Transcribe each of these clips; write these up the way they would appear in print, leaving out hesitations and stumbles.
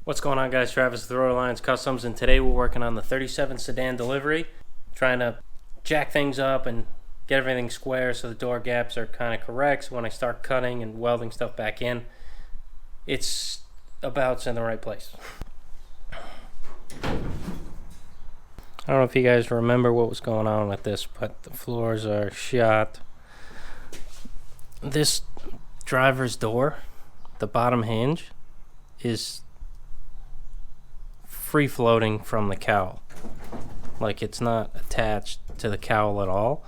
What's going on, guys? Travis with Royal Lions Customs, and today we're working on the 37 Sedan delivery, trying to jack things up and get everything square so the door gaps are kind of correct. So when I start cutting and welding stuff back in, it's about in the right place. I don't know if you guys remember what was going on with this, but the floors are shot. This driver's door, the bottom hinge, is free floating from the cowl. Like, it's not attached to the cowl at all.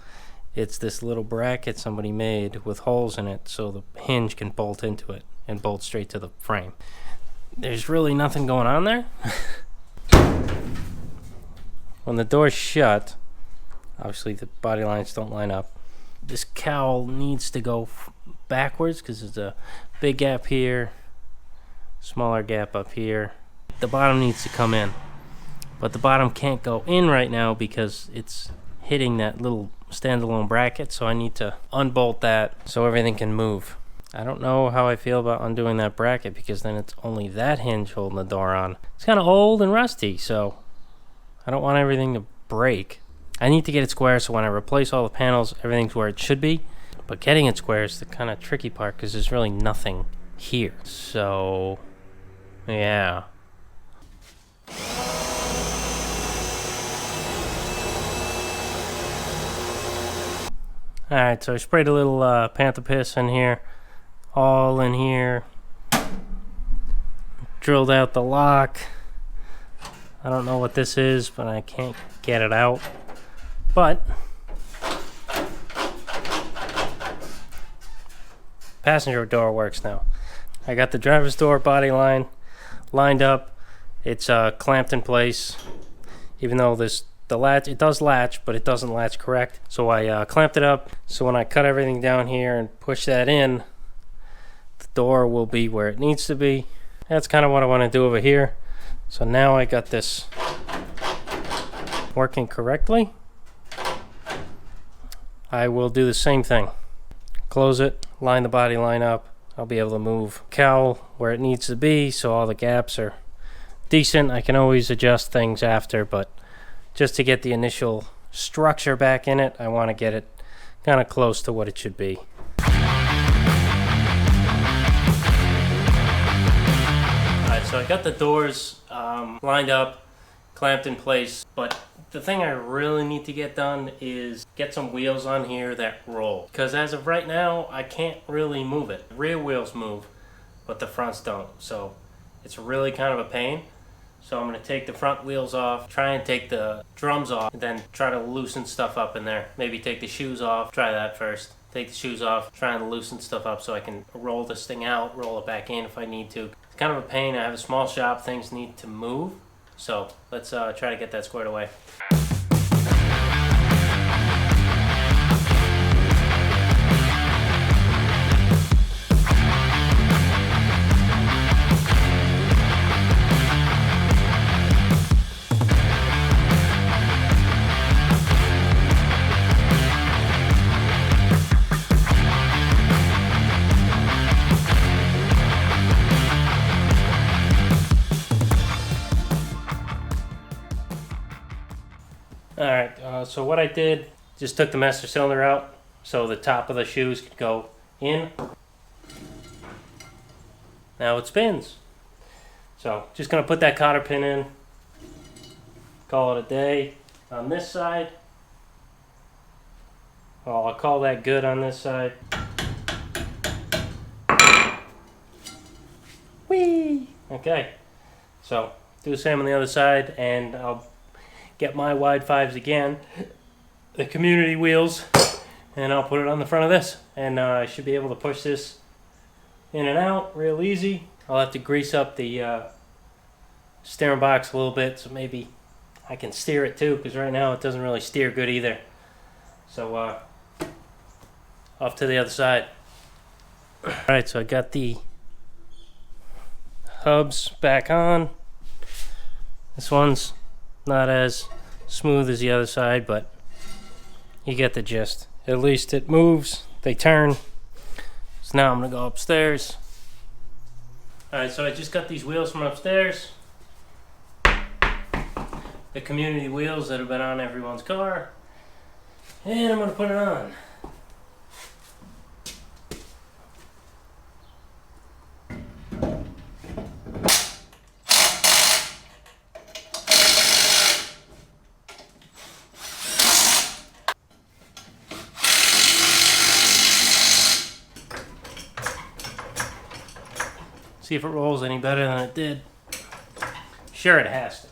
It's this little bracket somebody made with holes in it so the hinge can bolt into it and bolt straight to the frame. There's really nothing going on there. When the door's shut, obviously the body lines don't line up. This cowl needs to go backwards because there's a big gap here, smaller gap up here. The bottom needs to come in, but the bottom can't go in right now because it's hitting that little standalone bracket, so I need to unbolt that so everything can move. I don't know how I feel about undoing that bracket because then it's only that hinge holding the door on. It's kind of old and rusty, so I don't want everything to break. I need to get it square so when I replace all the panels, everything's where it should be. But getting it square is the kind of tricky part because there's really nothing here. So, yeah. Alright, so I sprayed a little panther piss in here, all in here. Drilled out the lock. I don't know what this is, but I can't get it out. But passenger door works now. I got the driver's door body line lined up. It's clamped in place, even though the latch, it does latch, but it doesn't latch correct. So I clamped it up, so when I cut everything down here and push that in, the door will be where it needs to be. That's kind of what I want to do over here. So now I got this working correctly. I will do the same thing. Close it, line the body line up. I'll be able to move cowl where it needs to be so all the gaps are decent. I can always adjust things after, but just to get the initial structure back in it, I want to get it kind of close to what it should be. Alright, so I got the doors lined up, clamped in place, but the thing I really need to get done is get some wheels on here that roll. Because as of right now, I can't really move it. The rear wheels move, but the fronts don't. So it's really kind of a pain. So I'm going to take the front wheels off, try and take the drums off, and then try to loosen stuff up in there. Maybe take the shoes off, try that first. Take the shoes off, try and loosen stuff up so I can roll this thing out, roll it back in if I need to. It's kind of a pain. I have a small shop, things need to move. So let's try to get that squared away. Alright, so what I did, just took the master cylinder out so the top of the shoes could go in. Now it spins. So just going to put that cotter pin in, call it a day. On this side, well, I'll call that good on this side. Whee! Okay, so do the same on the other side, and I'll get my wide fives again, the community wheels, and I'll put it on the front of this, and I should be able to push this in and out real easy. I'll have to grease up the steering box a little bit so maybe I can steer it too, because right now it doesn't really steer good either. So off to the other side. Alright, so I got the hubs back on. This one's not as smooth as the other side, but you get the gist. At least it moves, they turn. So now I'm gonna go upstairs, Alright, so I just got these wheels from upstairs. The community wheels that have been on everyone's car. And I'm going to put it on. See if it rolls any better than it did. Sure, it has to.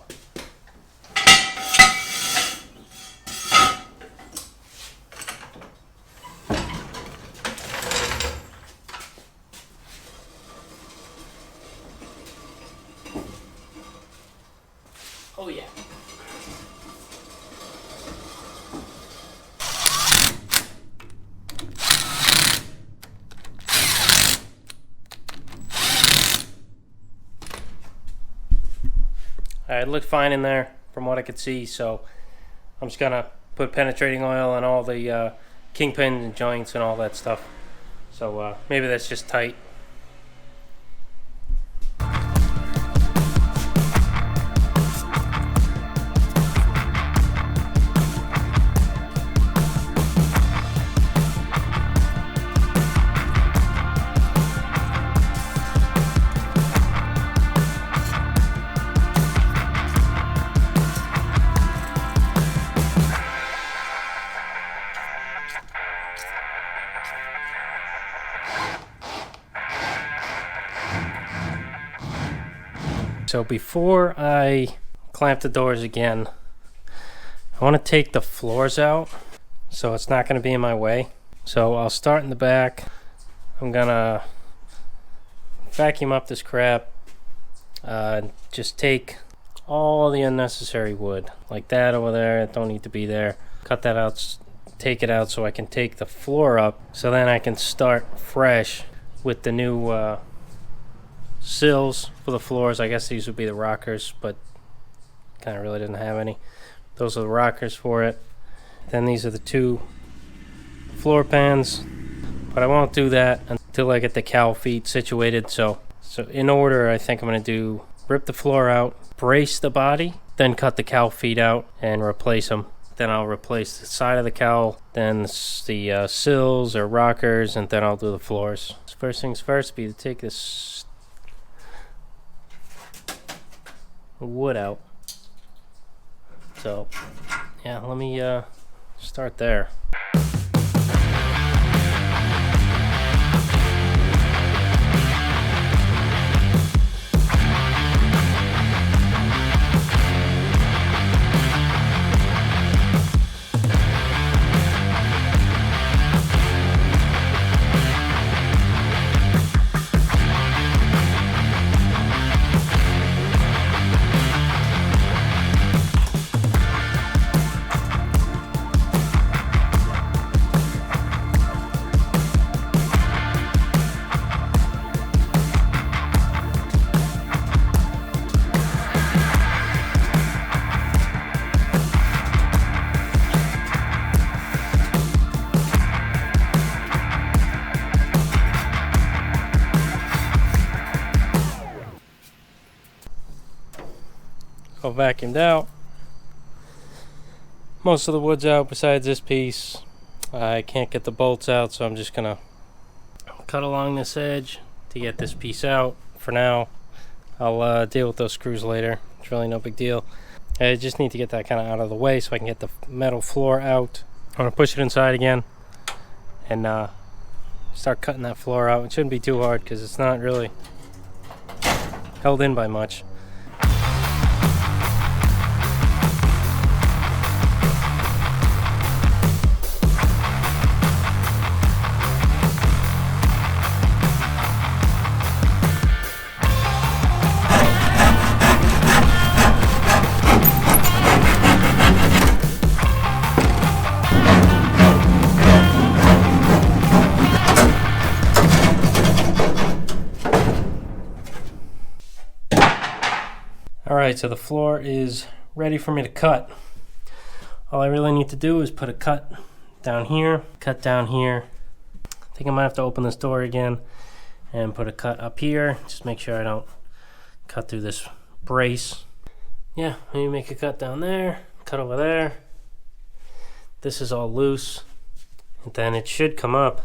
Oh yeah. It looked fine in there from what I could see, so I'm just gonna put penetrating oil on all the kingpins and joints and all that stuff. So maybe that's just tight. So before I clamp the doors again, I want to take the floors out so it's not going to be in my way. So I'll start in the back. I'm going to vacuum up this crap. Just take all the unnecessary wood, like that over there. It don't need to be there. Cut that out, take it out so I can take the floor up. So then I can start fresh with the new sills for the floors. I guess these would be the rockers, but kind of really didn't have any. Those are the rockers for it. Then these are the two floor pans, but I won't do that until I get the cowl feet situated. So in order, I think I'm going to do rip the floor out, brace the body, then cut the cowl feet out and replace them. Then I'll replace the side of the cowl, then the sills or rockers, and then I'll do the floors. First things first be to take this wood out. So yeah, let me start there. All vacuumed out. Most of the wood's out besides this piece. I can't get the bolts out, so I'm just gonna cut along this edge to get this piece out. For now, I'll deal with those screws later. It's really no big deal. I just need to get that kind of out of the way so I can get the metal floor out. I'm gonna push it inside again and start cutting that floor out. It shouldn't be too hard because it's not really held in by much. Alright, so the floor is ready for me to cut. All I really need to do is put a cut down here. I think I might have to open this door again and put a cut up here. Just make sure I don't cut through this brace. Yeah, maybe make a cut down there, cut over there. This is all loose, and then it should come up.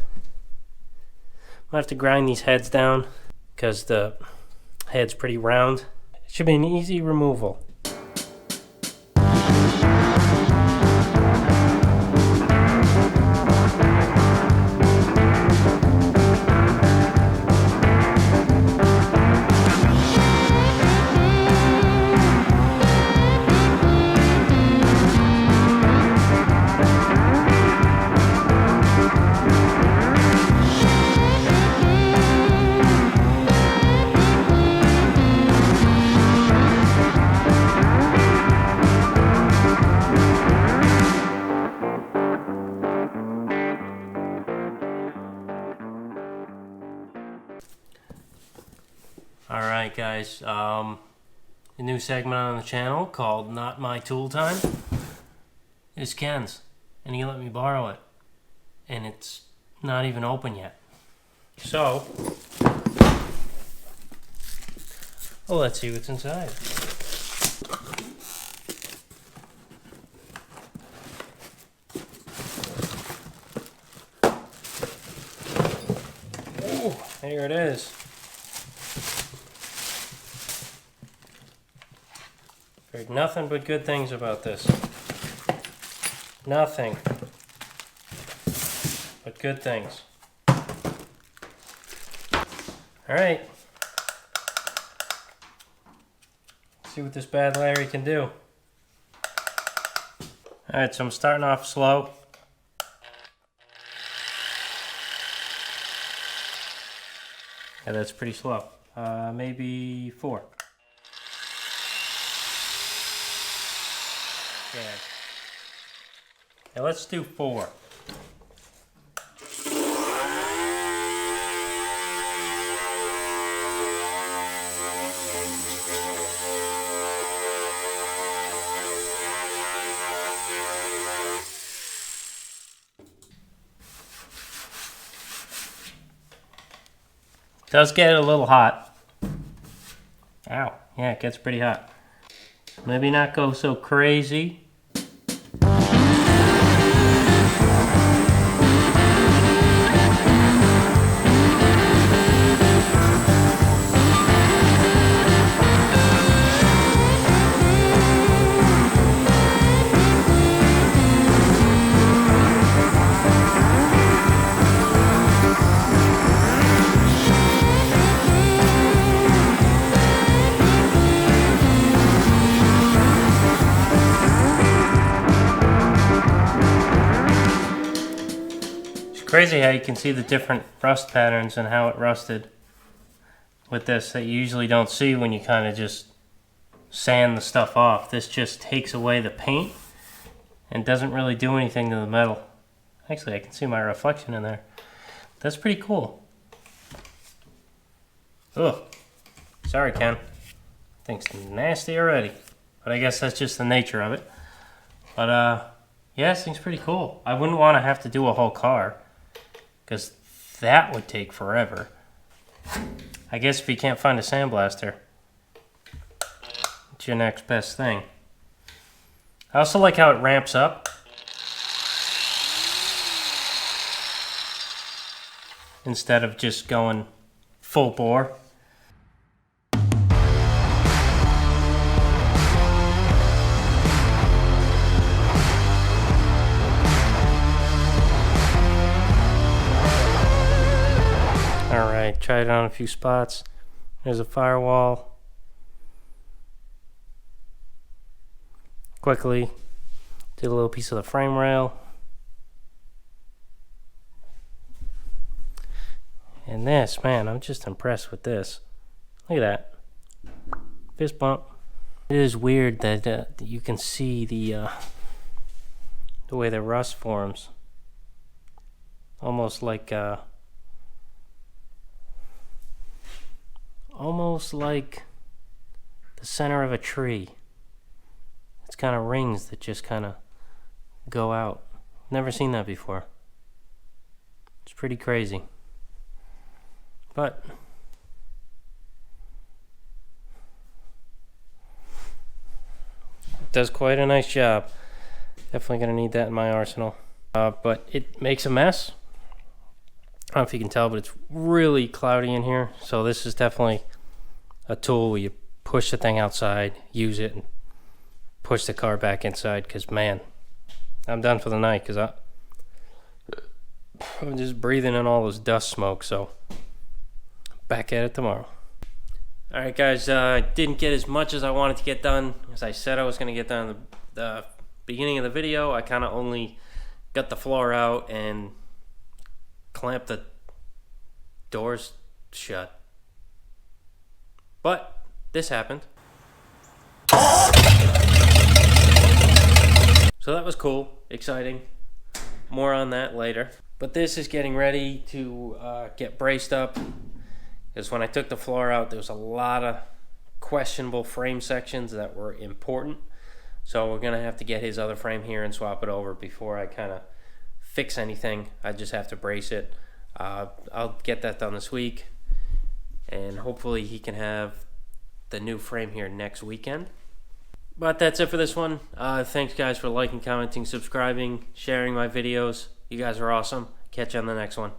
I have to grind these heads down because the head's pretty round. It should be an easy removal. Alright guys, a new segment on the channel called Not My Tool Time is Ken's, and he let me borrow it, and it's not even open yet. So, well, let's see what's inside. Oh, here it is. Heard nothing but good things about this. Nothing but good things. Alright. See what this bad Larry can do. Alright, so I'm starting off slow. Yeah, that's pretty slow. Maybe 4. Yeah. Now let's do 4. Does get a little hot. Ow. Yeah, it gets pretty hot. Maybe not go so crazy. Crazy how you can see the different rust patterns and how it rusted with this that you usually don't see when you kind of just sand the stuff off. This just takes away the paint and doesn't really do anything to the metal. Actually, I can see my reflection in there. That's pretty cool. Ugh. Sorry, Ken. Thing's nasty already. But I guess that's just the nature of it. But, yeah, this thing's pretty cool. I wouldn't want to have to do a whole car, because that would take forever. I guess if you can't find a sandblaster, it's your next best thing. I also like how it ramps up. Instead of just going full bore. Alright, tried it on a few spots. There's a firewall. Quickly did a little piece of the frame rail. And this, man, I'm just impressed with this. Look at that. Fist bump. It is weird that you can see the way the rust forms. Almost like the center of a tree. It's kind of rings that just kind of go out. Never seen that before. It's pretty crazy. But it does quite a nice job. Definitely going to need that in my arsenal. But it makes a mess. I don't know if you can tell, but it's really cloudy in here. So this is definitely a tool where you push the thing outside, use it, and push the car back inside. Because, man, I'm done for the night because I'm just breathing in all this dust smoke. So back at it tomorrow. Alright guys, I didn't get as much as I wanted to get done. As I said I was going to get done in the beginning of the video. I kind of only got the floor out and clamped the doors shut. But this happened. So that was cool, exciting. More on that later. But this is getting ready to get braced up. Because when I took the floor out, there was a lot of questionable frame sections that were important. So we're going to have to get his other frame here and swap it over before I kind of fix anything. I just have to brace it. I'll get that done this week. And hopefully he can have the new frame here next weekend. But that's it for this one. Thanks guys for liking, commenting, subscribing, sharing my videos. You guys are awesome. Catch you on the next one.